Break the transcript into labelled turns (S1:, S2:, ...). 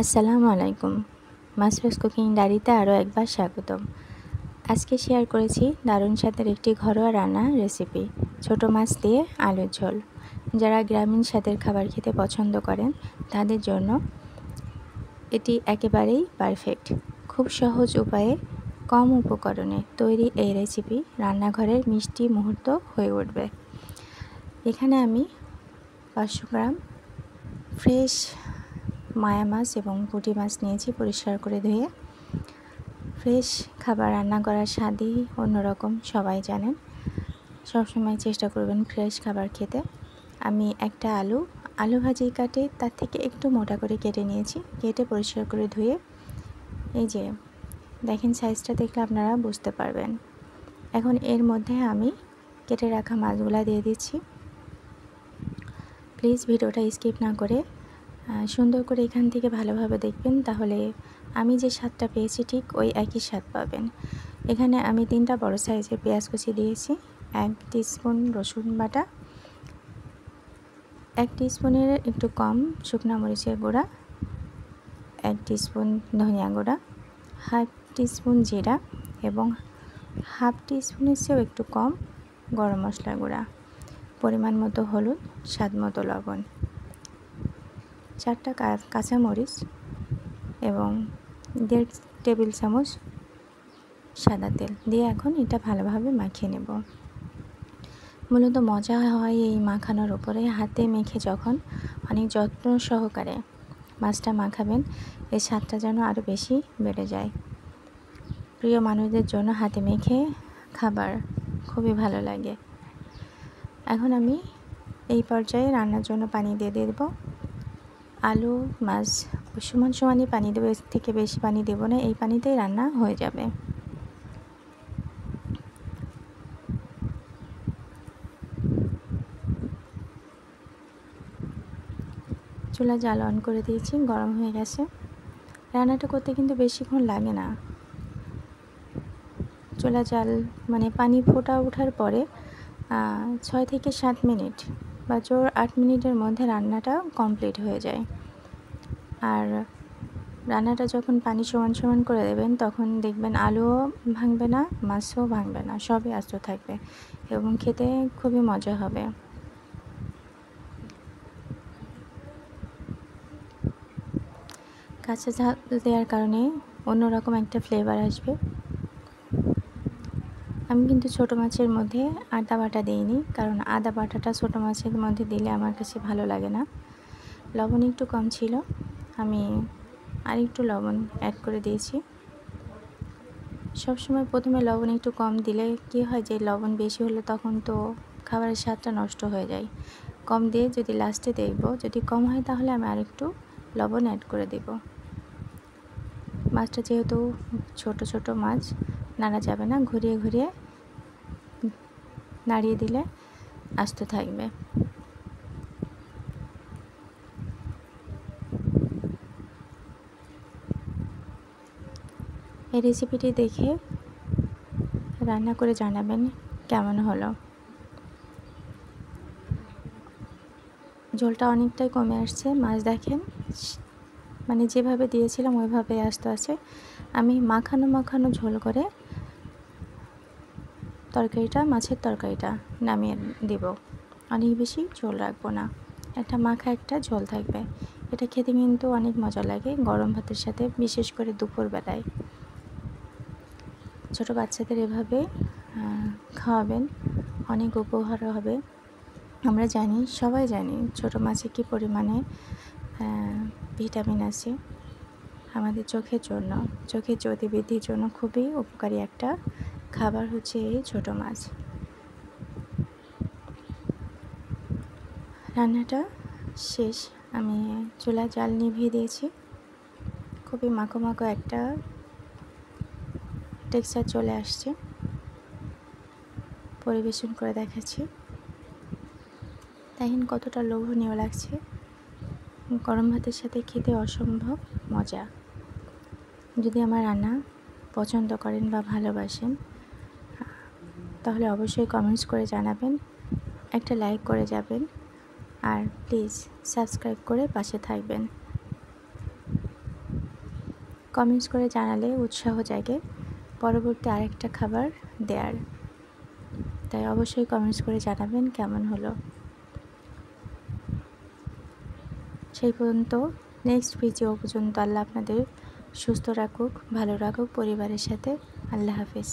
S1: আসসালামু আলাইকুম। মাসরুস কুকিং ডায়েরিতে আরও একবার স্বাগতম। আজকে শেয়ার করেছি দারুণ স্বাদের একটি ঘরোয়া রান্না রেসিপি, ছোট মাছ দিয়ে আলুর ঝোল। যারা গ্রামীণ স্বাদের খাবার খেতে পছন্দ করেন তাদের জন্য এটি একেবারেই পারফেক্ট। খুব সহজ উপায়ে কম উপকরণে তৈরি এই রেসিপি রান্নাঘরের মিষ্টি মুহূর্ত হয়ে উঠবে। এখানে আমি 500 গ্রাম ফ্রেশ মায়া মাছ এবং পুঁটি মাছ নিয়েছি, পরিষ্কার করে ধুয়ে। ফ্রেশ খাবার রান্না করার স্বাদই অন্যরকম, সবাই জানেন। সবসময় চেষ্টা করবেন ফ্রেশ খাবার খেতে। আমি একটা আলু ভাজি কাটে তার থেকে একটু মোটা করে কেটে নিয়েছি, কেটে পরিষ্কার করে ধুয়ে এই যে দেখেন, সাইজটা দেখলে আপনারা বুঝতে পারবেন। এখন এর মধ্যে আমি কেটে রাখা মাছগুলো দিয়ে দিচ্ছি। প্লিজ ভিডিওটা স্কিপ না করে সুন্দর করে এখান থেকে ভালোভাবে দেখবেন, তাহলে আমি যে স্বাদটা পেয়েছি ঠিক ওই একই স্বাদ পাবেন। এখানে আমি 3টা বড় সাইজের পেঁয়াজ কুচি দিয়েছি, 1 টিস্পুন রসুন বাটা, 1 টিস্পুনের একটু কম শুকনো মরিচের গুঁড়া, 1 টিস্পুন ধনিয়া গুঁড়া, 1/2 টিস্পুন জিরা এবং 1/2 টিস্পুনের চেয়েও একটু কম গরম মশলা গুঁড়া, পরিমাণ মতো হলুদ, স্বাদ মতো লবণ, 4টা কাঁচামরিচ এবং 1.5 টেবিল চামচ সাদা তেল দিয়ে এখন এটা ভালোভাবে মাখিয়ে নেব। মূলত মজা হয় এই মাখানোর উপরে। হাতে মেখে যখন অনেক যত্ন সহকারে মাছটা মাখাবেন, এর স্বাদটা যেন আরও বেশি বেড়ে যায়। প্রিয় মানুষদের জন্য হাতে মেখে খাবার খুবই ভালো লাগে। এখন আমি এই পর্যায়ে রান্নার জন্য পানি দিয়ে দেব। আলু মাছ সমান সমানই পানি দেবো, এর থেকে বেশি পানি দেব না, এই পানিতেই রান্না হয়ে যাবে। চুলা জাল অন করে দিয়েছি, গরম হয়ে গেছে। রান্নাটা করতে কিন্তু বেশিক্ষণ লাগে না। চুলা জাল মানে পানি ফোটা ওঠার পরে 6 থেকে 7 মিনিট বা জোর 8 মিনিটের মধ্যে রান্নাটা কমপ্লিট হয়ে যায়। আর রান্নাটা যখন পানি সমান সমান করে দেবেন, তখন দেখবেন আলুও ভাঙবে না, মাছও ভাঙবে না, সবই আস্ত থাকবে এবং খেতে খুবই মজা হবে। কাঁচা ঝাল দেওয়ার কারণে অন্যরকম একটা ফ্লেভার আসবে। আমি কিন্তু ছোটো মাছের মধ্যে আদা বাটা দিইনি, কারণ আদা বাটাটা ছোটো মাছের মধ্যে দিলে আমার কাছে ভালো লাগে না। লবণ একটু কম ছিল, আমি আরেকটু লবণ অ্যাড করে দিয়েছি। সবসময় প্রথমে লবণ একটু কম দিলে কি হয়, যে লবণ বেশি হলে তখন তো খাবারের স্বাদটা নষ্ট হয়ে যায়। কম দিয়ে যদি লাস্টে দেখব যদি কম হয়, তাহলে আমি আরেকটু লবণ অ্যাড করে দেব। মাছটা যেহেতু ছোট ছোট মাছ, নাড়া যাবে না, ঘুরিয়ে ঘুরিয়ে নাড়িয়ে দিলে আস্ত থাকবে। এই রেসিপিটি দেখে রান্না করে জানাবেন কেমন হলো। ঝোলটা অনেকটাই কমে আসছে, মাছ দেখেন মানে যেভাবে দিয়েছিলাম ওইভাবে আস্তে আস্তে আমি মাখানো ঝোল করে মাছের তরকারিটা নামিয়ে দেব। অনেক বেশি ঝোল রাখবো না, একটা মাখা একটা ঝোল থাকবে। এটা খেতে কিন্তু অনেক মজা লাগে গরম ভাতের সাথে, বিশেষ করে দুপুরবেলায়। ছোট বাচ্চাদের এভাবে খাওয়াবেন, অনেক উপকার হবে। আমরা জানি, সবাই জানি ছোট মাছে কী পরিমাণে ভিটামিন আছে আমাদের চোখের জন্য, চোখের জ্যোতি বৃদ্ধির জন্য খুবই উপকারী একটা খাবার হচ্ছে এই ছোট মাছ। রান্নাটা শেষ, আমি চুলা জাল নিভিয়ে দিয়েছি। খুবই মাখো মাখো একটা টেক্সচার চলে আসছে। পরিবেশন করে দেখাচ্ছি, দেখেন কতটা লোভনীয় লাগছে। গরম ভাতের সাথে খেতে অসম্ভব মজা। যদি আমার রান্না পছন্দ করেন বা ভালোবাসেন, তাহলে অবশ্যই কমেন্টস করে জানাবেন, একটা লাইক করে যাবেন, আর প্লিজ সাবস্ক্রাইব করে পাশে থাকবেন। কমেন্টস করে জানালে উৎসাহ জাগে পরবর্তী আরেকটা খাবার দেওয়ার। তাই অবশ্যই কমেন্টস করে জানাবেন কেমন হলো। সেই পর্যন্ত নেক্সট ভিডিও পর্যন্ত আল্লাহ আপনাদের সুস্থ রাখুক, ভালো রাখুক পরিবারের সাথে। আল্লাহ হাফেজ।